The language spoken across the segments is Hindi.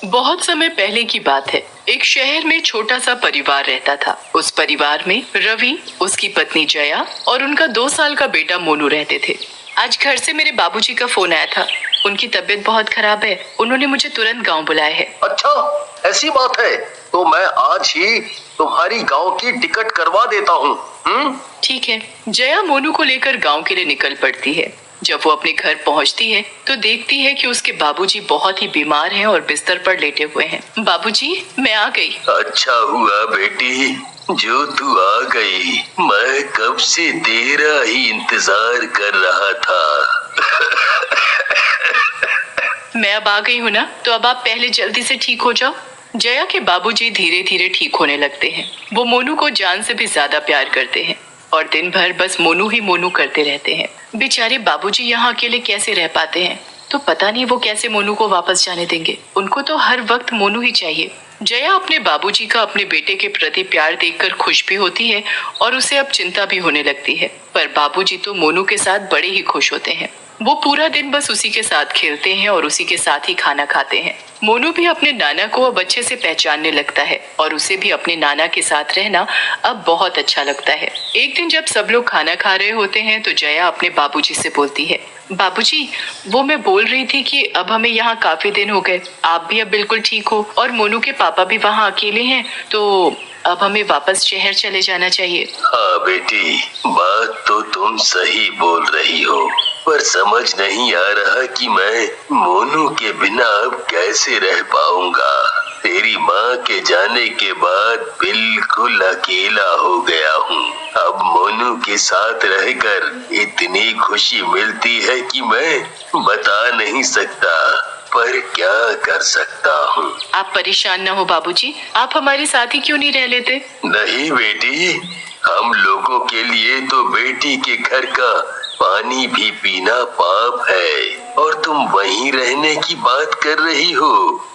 बहुत समय पहले की बात है। एक शहर में छोटा सा परिवार रहता था। उस परिवार में रवि, उसकी पत्नी जया और उनका 2 साल का बेटा मोनू रहते थे। आज घर से मेरे बाबूजी का फोन आया था। उनकी तबीयत बहुत खराब है। उन्होंने मुझे तुरंत गांव बुलाया है। अच्छा, ऐसी बात है तो मैं आज ही तुम्हारी गांव की टिकट करवा देता हूँ। ठीक है। जया मोनू को लेकर गांव के लिए निकल पड़ती है। जब वो अपने घर पहुंचती है तो देखती है कि उसके बाबूजी बहुत ही बीमार हैं और बिस्तर पर लेटे हुए हैं। बाबूजी, मैं आ गई। अच्छा हुआ बेटी जो तू आ गई। मैं कब से तेरा ही इंतजार कर रहा था। मैं अब आ गई हूँ ना, तो अब आप पहले जल्दी से ठीक हो जाओ। जया के बाबूजी धीरे धीरे ठीक होने लगते हैं। वो मोनू को जान से भी ज्यादा प्यार करते हैं और दिन भर बस मोनू ही मोनू करते रहते हैं। बेचारे बाबूजी यहाँ अकेले कैसे रह पाते हैं, तो पता नहीं वो कैसे मोनू को वापस जाने देंगे। उनको तो हर वक्त मोनू ही चाहिए। जया अपने बाबूजी का अपने बेटे के प्रति प्यार देखकर खुश भी होती है और उसे अब चिंता भी होने लगती है। पर बाबूजी तो मोनू के साथ बड़े ही खुश होते हैं। वो पूरा दिन बस उसी के साथ खेलते हैं और उसी के साथ ही खाना खाते हैं। मोनू भी अपने नाना को अब अच्छे से पहचानने लगता है और उसे भी अपने नाना के साथ रहना अब बहुत अच्छा लगता है। एक दिन जब सब लोग खाना खा रहे होते हैं तो जया अपने बाबूजी से बोलती है, बाबूजी, वो मैं बोल रही थी कि अब हमें यहाँ काफी दिन हो गए, आप भी अब बिल्कुल ठीक हो और मोनू के पापा भी वहाँ अकेले हैं, तो अब हमें वापस शहर चले जाना चाहिए। हाँ बेटी, बात तो तुम सही बोल रही हो, पर समझ नहीं आ रहा कि मैं मोनू के बिना अब कैसे रह पाऊंगा। तेरी माँ के जाने के बाद बिल्कुल अकेला हो गया हूँ। अब मोनू के साथ रहकर इतनी खुशी मिलती है कि मैं बता नहीं सकता, पर क्या कर सकता हूँ। आप परेशान न हो बाबूजी, आप हमारे साथ ही क्यों नहीं रह लेते? नहीं बेटी, हम लोगों के लिए तो बेटी के घर का पानी भी पीना पाप है और तुम वहीं रहने की बात कर रही हो।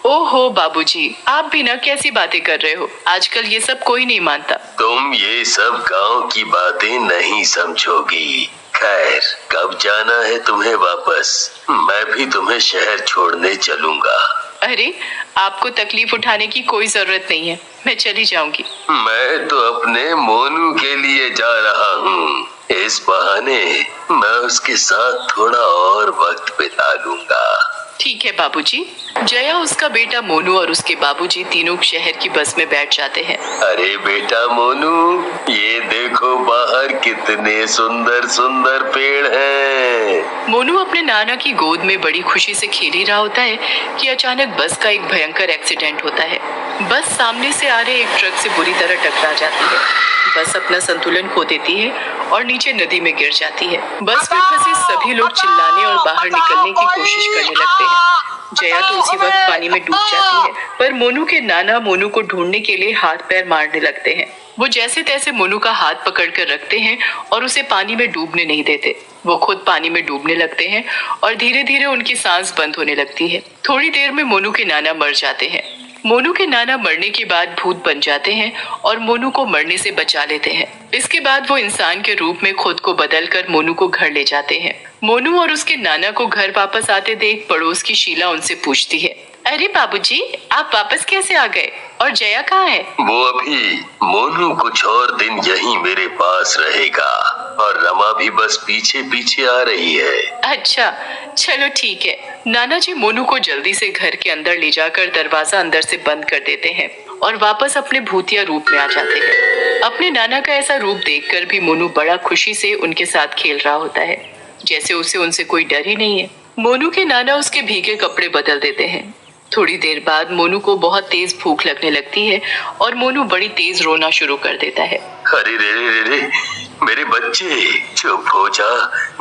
ओहो बाबूजी, आप भी ना कैसी बातें कर रहे हो। आजकल ये सब कोई नहीं मानता। तुम ये सब गांव की बातें नहीं समझोगी। खैर, कब जाना है तुम्हें वापस? मैं भी तुम्हें शहर छोड़ने चलूंगा। अरे, आपको तकलीफ उठाने की कोई जरूरत नहीं है, मैं चली जाऊंगी। मैं तो अपने मोनू के लिए जा रहा हूँ। इस बहाने मैं उसके साथ थोड़ा और वक्त बिता लूंगा। ठीक है बाबूजी। जया, उसका बेटा मोनू और उसके बाबूजी तीनों शहर की बस में बैठ जाते हैं। अरे बेटा मोनू, ये देखो बाहर कितने सुंदर सुंदर पेड़ हैं। मोनू अपने नाना की गोद में बड़ी खुशी से खेल ही रहा होता है कि अचानक बस का एक भयंकर एक्सीडेंट होता है। बस सामने से आ रहे एक ट्रक से बुरी तरह टकरा जाती है। बस अपना संतुलन खो देती है और नीचे नदी में गिर जाती है। बस में फंसे सभी लोग चिल्लाने और बाहर निकलने की कोशिश करने लगते हैं। जया तो उसी वक्त पानी में डूब जाती है, पर मोनू के नाना मोनू को ढूंढने के लिए हाथ पैर मारने लगते हैं। वो जैसे तैसे मोनू का हाथ पकड़ कर रखते हैं और उसे पानी में डूबने नहीं देते। वो खुद पानी में डूबने लगते हैं और धीरे धीरे उनकी सांस बंद होने लगती है। थोड़ी देर में मोनू के नाना मर जाते हैं। मोनू के नाना मरने के बाद भूत बन जाते हैं और मोनू को मरने से बचा लेते हैं। इसके बाद वो इंसान के रूप में खुद को बदलकर मोनू को घर ले जाते हैं। मोनू और उसके नाना को घर वापस आते देख पड़ोस की शीला उनसे पूछती है, अरे बाबूजी, आप वापस कैसे आ गए और जया कहाँ है? वो अभी मोनू कुछ और दिन यहीं मेरे पास रहेगा और रमा भी बस पीछे पीछे आ रही है। अच्छा, चलो ठीक है। नाना जी मोनू को जल्दी से घर के अंदर ले जाकर दरवाजा अंदर से बंद कर देते हैं और वापस अपने भूतिया रूप में आ जाते हैं। अपने नाना का ऐसा रूप देखकर भी मोनू बड़ा खुशी से उनके साथ खेल रहा होता है, जैसे उसे उनसे कोई डर ही नहीं है। मोनू के नाना उसके भीगे कपड़े बदल देते हैं। थोड़ी देर बाद मोनू को बहुत तेज भूख लगने लगती है और मोनू बड़ी तेज रोना शुरू कर देता है। अरे रे रे रे, मेरे बच्चे, चुप हो जा।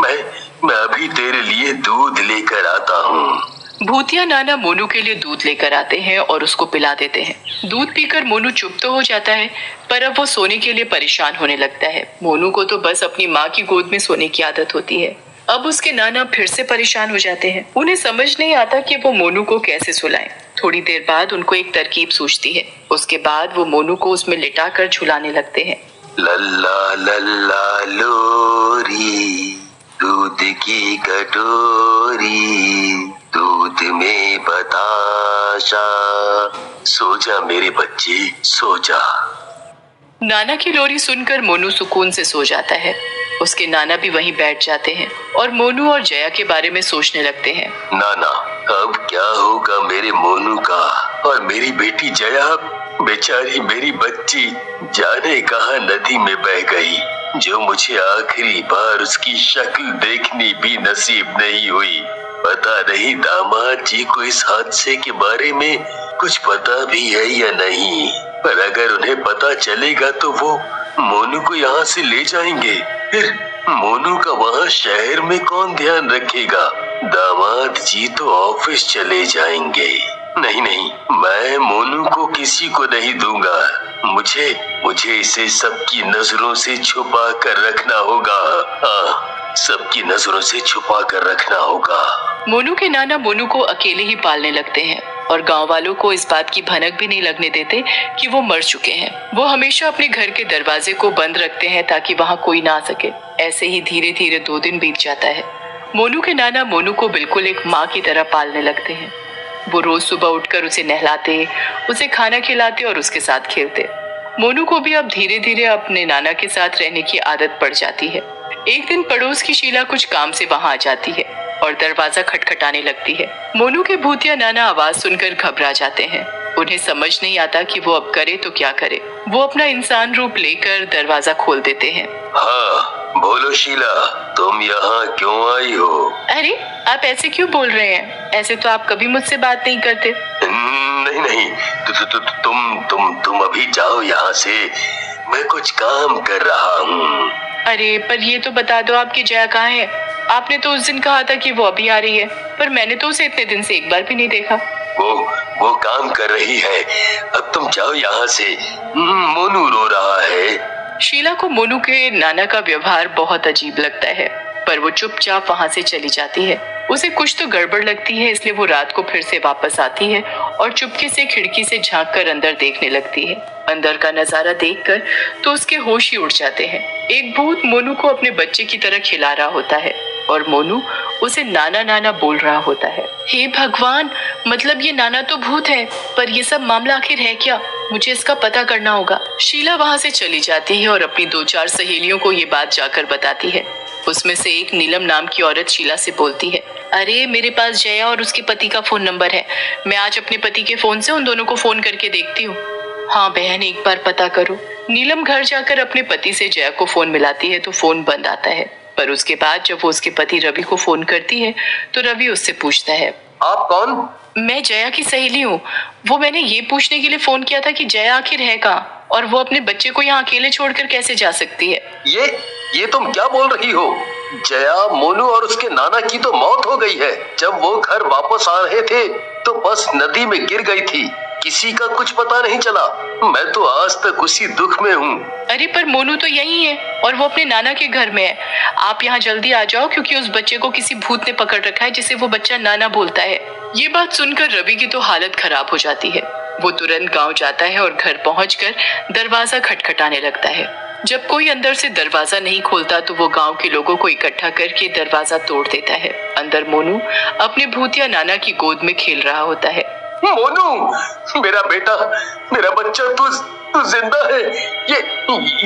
मैं अभी तेरे लिए दूध लेकर आता हूँ। भूतिया नाना मोनू के लिए दूध लेकर आते हैं और उसको पिला देते हैं। दूध पीकर मोनू चुप तो हो जाता है, पर अब वो सोने के लिए परेशान होने लगता है। मोनू को तो बस अपनी माँ की गोद में सोने की आदत होती है। अब उसके नाना फिर से परेशान हो जाते हैं। उन्हें समझ नहीं आता कि वो मोनू को कैसे सुलाएं। थोड़ी देर बाद उनको एक तरकीब सूझती है। उसके बाद वो मोनू को उसमें लिटाकर झुलाने लगते हैं। लल्ला लल्ला लोरी, दूध की कटोरी, दूध में बताश सो जा मेरे बच्चे, सो जा। नाना की लोरी सुनकर मोनू सुकून से सो जाता है। उसके नाना भी वहीं बैठ जाते हैं और मोनू और जया के बारे में सोचने लगते हैं। नाना, अब क्या होगा मेरे मोनू का और मेरी बेटी जया? बेचारी मेरी बच्ची जाने कहां नदी में बह गई, जो मुझे आखिरी बार उसकी शक्ल देखनी भी नसीब नहीं हुई। पता नहीं दामाद जी को इस हादसे के बारे में कुछ पता भी है या नहीं, पर अगर उन्हें पता चलेगा तो वो मोनू को यहाँ से ले जाएंगे। फिर मोनू का वहाँ शहर में कौन ध्यान रखेगा? दामाद जी तो ऑफिस चले जाएंगे। नहीं नहीं, मैं मोनू को किसी को नहीं दूंगा। मुझे इसे सबकी नजरों से छुपा कर रखना होगा। हाँ, सबकी नजरों से छुपा कर रखना होगा। मोनू के नाना मोनू को अकेले ही पालने लगते हैं और गांव वालों को इस बात की भनक भी नहीं लगने देते कि वो मर चुके हैं। वो हमेशा अपने घर के दरवाजे को बंद रखते हैं ताकि वहाँ कोई ना आ सके। ऐसे ही धीरे धीरे 2 दिन बीत जाता है। मोनू के नाना मोनू को बिल्कुल एक माँ की तरह पालने लगते हैं। वो रोज सुबह उठकर उसे नहलाते, उसे खाना खिलाते और उसके साथ खेलते। मोनू को भी अब धीरे धीरे अपने नाना के साथ रहने की आदत पड़ जाती है। एक दिन पड़ोस की शीला कुछ काम से वहां आ जाती है और दरवाजा खटखटाने लगती है। मोनू के भूतिया नाना आवाज सुनकर घबरा जाते हैं। उन्हें समझ नहीं आता कि वो अब करे तो क्या करे। वो अपना इंसान रूप लेकर दरवाजा खोल देते हैं। हाँ, बोलो शीला, तुम यहाँ क्यों आई हो? अरे, आप ऐसे क्यों बोल रहे हैं? ऐसे तो आप कभी मुझसे बात नहीं करते। नहीं, तुम अभी जाओ यहाँ से, मैं कुछ काम कर रहा हूँ। अरे, पर ये तो बता दो आपकी जया कहाँ है? आपने तो उस दिन कहा था कि वो अभी आ रही है, पर मैंने तो उसे इतने दिन से एक बार भी नहीं देखा। वो काम कर रही है। अब तुम जाओ यहाँ से, मोनू रो रहा है। शीला को मोनू के नाना का व्यवहार बहुत अजीब लगता है, पर वो चुपचाप वहाँ से चली जाती है। उसे कुछ तो गड़बड़ लगती है, इसलिए वो रात को फिर से वापस आती है और चुपके से खिड़की से झांककर अंदर देखने लगती है। अंदर का नजारा देखकर तो उसके होश ही उड़ जाते हैं। एक भूत मोनू को अपने बच्चे की तरह खिला रहा होता है और मोनू उसे नाना नाना बोल रहा होता है। हे भगवान, मतलब ये नाना तो भूत है, पर ये सब मामला आखिर है क्या? मुझे इसका पता करना होगा। शीला वहाँ से चली जाती है और अपनी 2-4 सहेलियों को ये बात जाकर बताती है। उसमें से एक नीलम नाम की औरत शीला से बोलती है, अरे मेरे पास जया और उसके पति का फोन नंबर है। मैं आज अपने पति के फोन से उन दोनों को फोन करके देखती हूँ। हाँ बहन, एक बार पता करो। नीलम घर जाकर अपने पति से जया को फोन मिलाती है तो फोन बंद आता है। पर उसके बाद जब वो उसके पति रवि को फोन करती है तो रवि उससे पूछता है, आप कौन? मैं जया की सहेली हूँ। वो मैंने ये पूछने के लिए फोन किया था कि जया आखिर है कहाँ और वो अपने बच्चे को यहाँ अकेले छोड़कर कैसे जा सकती है। ये तुम क्या बोल रही हो? जया, मोनू और उसके नाना की तो मौत हो गई है। जब वो घर वापस आ रहे थे तो बस नदी में गिर गई थी। किसी का कुछ पता नहीं चला। मैं तो आज तक उसी दुख में हूँ। अरे पर मोनू तो यही है और वो अपने नाना के घर में है। आप यहाँ जल्दी आ जाओ क्योंकि उस बच्चे को किसी भूत ने पकड़ रखा है जिसे वो बच्चा नाना बोलता है। ये बात सुनकर रवि की तो हालत खराब हो जाती है। वो तुरंत गांव जाता है और घर पहुंचकर दरवाजा खटखटाने लगता है। जब कोई अंदर से दरवाजा नहीं खोलता तो वो गांव के लोगों को इकट्ठा करके दरवाजा तोड़ देता है। अंदर मोनू अपने भूतिया नाना की गोद में खेल रहा होता है। मोनू, मेरा बेटा, मेरा बच्चा, तू जिंदा है।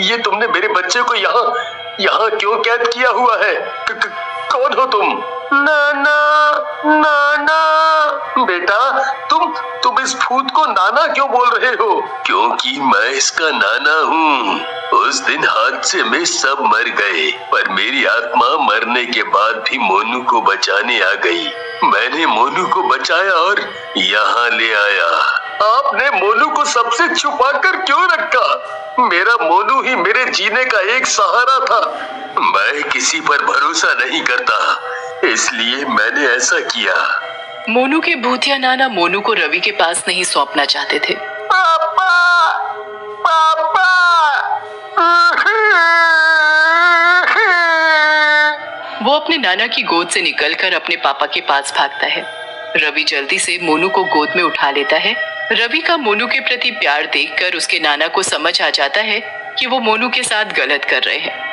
ये तुमने मेरे बच्चे को यहाँ क्यों कैद किया हुआ है? कौन हो तुम? नाना बेटा, तुम इस भूत को नाना क्यों बोल रहे हो? क्योंकि मैं इसका नाना हूँ। उस दिन हादसे में सब मर गए, पर मेरी आत्मा मरने के बाद भी मोनू को बचाने आ गई। मैंने मोनू को बचाया और यहाँ ले आया। आपने मोनू को सबसे छुपा कर क्यों रखा? मेरा मोनू ही मेरे जीने का एक सहारा था। मैं किसी पर भरोसा नहीं करता, इसलिए मैंने ऐसा किया। मोनू के भूतिया नाना मोनू को रवि के पास नहीं सौंपना चाहते थे। पापा, पापा। वो अपने नाना की गोद से निकलकर अपने पापा के पास भागता है। रवि जल्दी से मोनू को गोद में उठा लेता है। रवि का मोनू के प्रति प्यार देखकर उसके नाना को समझ आ जाता है कि वो मोनू के साथ गलत कर रहे हैं।